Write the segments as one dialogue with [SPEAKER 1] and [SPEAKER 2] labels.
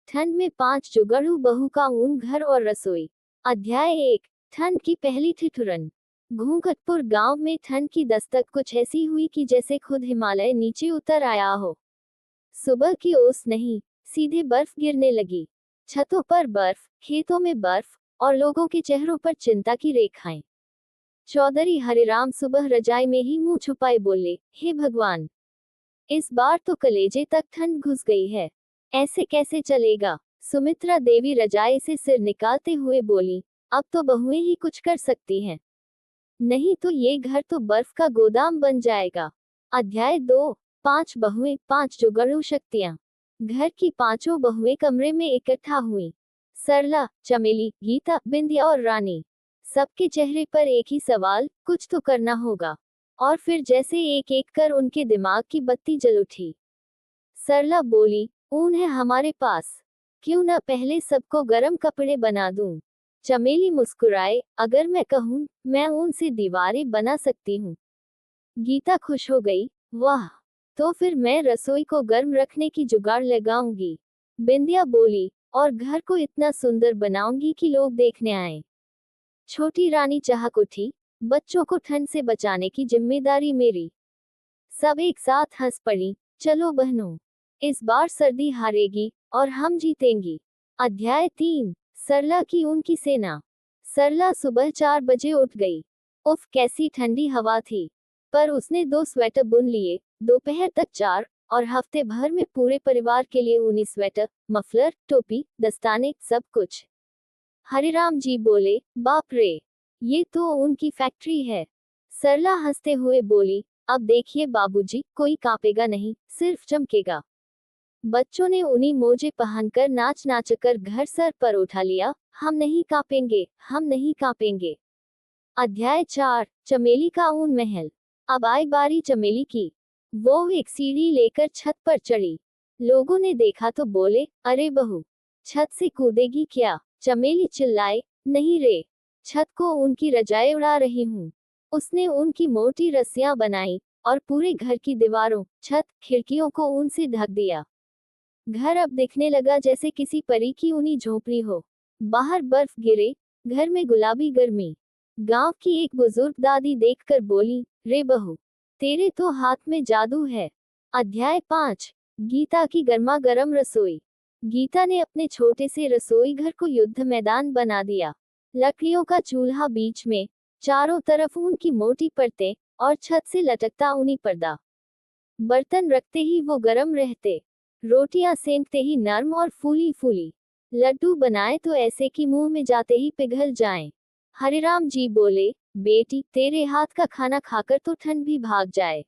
[SPEAKER 1] ठंड में 5 जुगाड़ू बहू का ऊन घर और रसोई। अध्याय 1। ठंड की पहली ठिठुरन। घूंघटपुर गांव में ठंड की दस्तक कुछ ऐसी हुई कि जैसे खुद हिमालय नीचे उतर आया हो। सुबह की ओस नहीं, सीधे बर्फ गिरने लगी। छतों पर बर्फ, खेतों में बर्फ, और लोगों के चेहरों पर चिंता की रेखाएं। चौधरी हरिराम सुबह रजाई में ही मुंह छुपाए बोले, हे भगवान, इस बार तो कलेजे तक ठंड घुस गई है। ऐसे कैसे चलेगा। सुमित्रा देवी रजाई से सिर निकालते हुए बोली, अब तो बहुएं ही कुछ कर सकती हैं, नहीं तो ये घर तो बर्फ का गोदाम बन जाएगा। अध्याय 2। 5 बहुएं, 5 जुगाड़ू शक्तियां। घर की 5 बहुएं कमरे में इकट्ठा हुई। सरला, चमेली, गीता, बिंदिया और रानी। सबके चेहरे पर एक ही सवाल, कुछ तो करना होगा। और फिर जैसे एक एक कर उनके दिमाग की बत्ती जल उठी। सरला बोली, ऊन है हमारे पास, क्यों न पहले सबको गर्म कपड़े बना दूं। चमेली मुस्कुराए, अगर मैं कहूं, मैं ऊन से दीवारें बना सकती हूँ। गीता खुश हो गई, वाह, तो फिर मैं रसोई को गर्म रखने की जुगाड़ लगाऊंगी। बिंदिया बोली, और घर को इतना सुंदर बनाऊंगी कि लोग देखने आए। छोटी रानी चहक उठी, बच्चों को ठंड से बचाने की जिम्मेदारी मेरी। सब एक साथ हंस पड़ी, चलो बहनों, इस बार सर्दी हारेगी और हम जीतेंगी। अध्याय 3। सरला की ऊन की सेना। सरला सुबह 4 बजे उठ गई। उफ, कैसी ठंडी हवा थी। पर उसने 2 स्वेटर बुन लिए, दोपहर तक 4, और हफ्ते भर में पूरे परिवार के लिए ऊनी स्वेटर, मफलर, टोपी, दस्ताने, सब कुछ। हरिराम जी बोले, बाप रे, ये तो ऊन की फैक्ट्री है। सरला हंसते हुए बोली, अब देखिए बाबूजी, कोई कांपेगा नहीं, सिर्फ चमकेगा। बच्चों ने ऊनी मोजे पहनकर नाच नाच कर घर सर पर उठा लिया, हम नहीं कांपेंगे, हम नहीं कांपेंगे। अध्याय 4। चमेली का ऊन महल। अब आई बारी चमेली की। वो एक सीढ़ी लेकर छत पर चढ़ी। लोगों ने देखा तो बोले, अरे बहू, छत से कूदेगी क्या। चमेली चिल्लाए, नहीं रे, छत को ऊन की रजाई उड़ा रही हूँ। उसने ऊन की मोटी रस्सियां बनाई, और पूरे घर की दीवारों, छत, खिड़कियों को ऊन से ढक दिया। घर अब दिखने लगा जैसे किसी परी की ऊनी झोपड़ी हो। बाहर बर्फ गिरे, घर में गुलाबी गर्मी। गांव की एक बुजुर्ग दादी देखकर बोली, रे बहू, तेरे तो हाथ में जादू है। अध्याय 5। गीता की गर्मा गर्म रसोई। गीता ने अपने छोटे से रसोई घर को युद्ध मैदान बना दिया। लकड़ियों का चूल्हा बीच में, चारों तरफ ऊन की मोटी परतें, और छत से लटकता ऊनी पर्दा। बर्तन रखते ही वो गर्म रहते, रोटियां सेंकते ही नर्म और फूली फूली। लड्डू बनाए तो ऐसे कि मुंह में जाते ही पिघल जाएं। हरिराम जी बोले, बेटी, तेरे हाथ का खाना खाकर तो ठंड भी भाग जाए।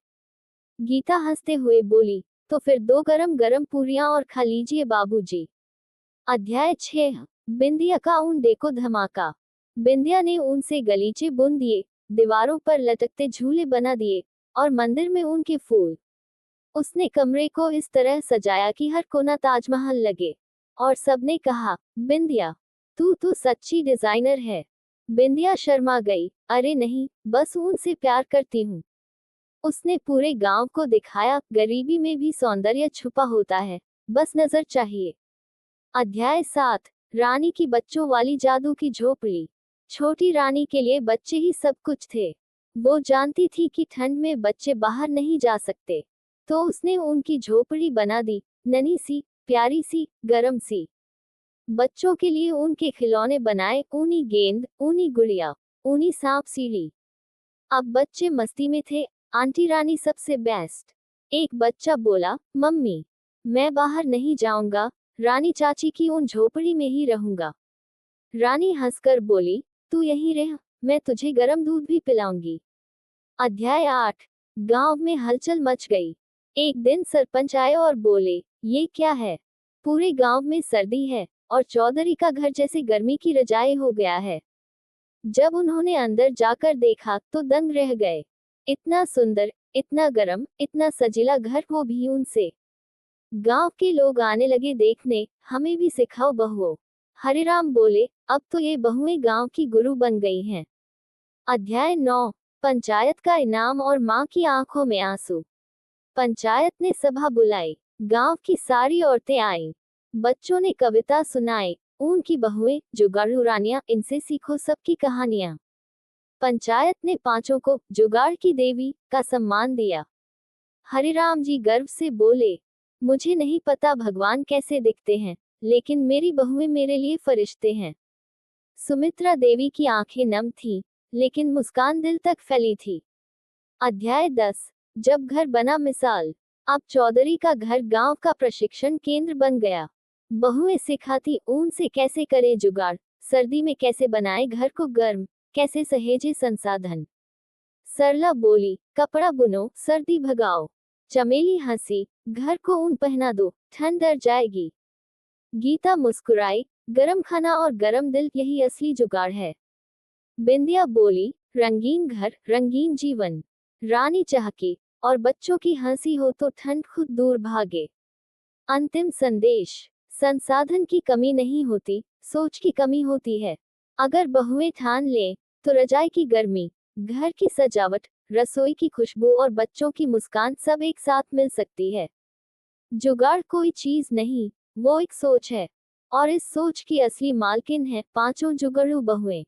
[SPEAKER 1] गीता हंसते हुए बोली, तो फिर 2 गरम गरम पूरियां और खा लीजिए बाबूजी। अध्याय 6। बिंदिया का ऊन देखो धमाका। बिंदिया ने ऊन से गलीचे बुन दिए, दीवारों पर लटकते झूले बना दिए, और मंदिर में ऊन के फूल। उसने कमरे को इस तरह सजाया कि हर कोना ताजमहल लगे। और सबने कहा, बिंदिया, तू सच्ची डिजाइनर है। बिंदिया शर्मा गई, अरे नहीं, बस ऊन से प्यार करती हूँ। उसने पूरे गांव को दिखाया, गरीबी में भी सौंदर्य छुपा होता है, बस नजर चाहिए। अध्याय 7। रानी की बच्चों वाली जादू की झोपड़ी। छोटी रानी के लिए बच्चे ही सब कुछ थे। वो जानती थी कि ठंड में बच्चे बाहर नहीं जा सकते, तो उसने उनकी झोपड़ी बना दी, नन्ही सी, प्यारी सी, गरम सी। बच्चों के लिए उनके खिलौने बनाए, ऊनी गेंद, ऊनी गुड़िया, ऊनी सांप सीढ़ी। अब बच्चे मस्ती में थे, आंटी रानी सबसे बेस्ट। एक बच्चा बोला, मम्मी, मैं बाहर नहीं जाऊंगा, रानी चाची की उन झोपड़ी में ही रहूंगा। रानी हंसकर बोली, तू यहीं रह, मैं तुझे गरम दूध भी पिलाऊंगी। अध्याय 8। गांव में हलचल मच गई। एक दिन सरपंच आए और बोले, ये क्या है, पूरे गांव में सर्दी है, और चौधरी का घर जैसे गर्मी की रजाई हो गया है। जब उन्होंने अंदर जाकर देखा तो दंग रह गए। इतना सुंदर, इतना गर्म, इतना सजीला घर, वो भी उनसे। गांव के लोग आने लगे देखने, हमें भी सिखाओ बहुओं। हरिराम बोले, अब तो ये बहुएं गांव की गुरु बन गई हैं। अध्याय 9। पंचायत का इनाम और मां की आंखों में आंसू। पंचायत ने सभा बुलाई। गांव की सारी औरतें आईं। बच्चों ने कविता सुनाई। ऊन की बहुएं, जुगाड़ू रानियां, इनसे सीखो सबकी कहानियां। पंचायत ने पांचों को जुगाड़ की देवी का सम्मान दिया। हरिराम जी गर्व से बोले, मुझे नहीं पता भगवान कैसे दिखते हैं, लेकिन मेरी बहुएं मेरे लिए फरिश्ते हैं। सुमित्रा देवी की आंखें नम थीं, लेकिन मुस्कान दिल तक फैली थी। अध्याय 10। जब घर बना मिसाल। अब चौधरी का घर गांव का प्रशिक्षण केंद्र बन गया। बहुएं सिखाती ऊन से कैसे करे जुगाड़, सर्दी में कैसे बनाए घर को गर्म, कैसे सहेजे संसाधन। सरला बोली, कपड़ा बुनो, सर्दी भगाओ। चमेली हंसी, घर को ऊन पहना दो, ठंड डर जाएगी। गीता मुस्कुराई, गरम खाना और गरम दिल, यही असली जुगाड़ है। बिंदिया बोली, रंगीन घर, रंगीन जीवन। रानी चहकी, और बच्चों की हंसी हो तो ठंड खुद दूर भागे। अंतिम संदेश, संसाधन की कमी नहीं होती, सोच की कमी होती है। अगर बहुएं ठान लें, तो रजाई की गर्मी, घर की सजावट, रसोई की खुशबू और बच्चों की मुस्कान सब एक साथ मिल सकती है। जुगाड़ कोई चीज नहीं, वो एक सोच है। और इस सोच की असली मालकिन है पांचों जुगड़ू बहुएं।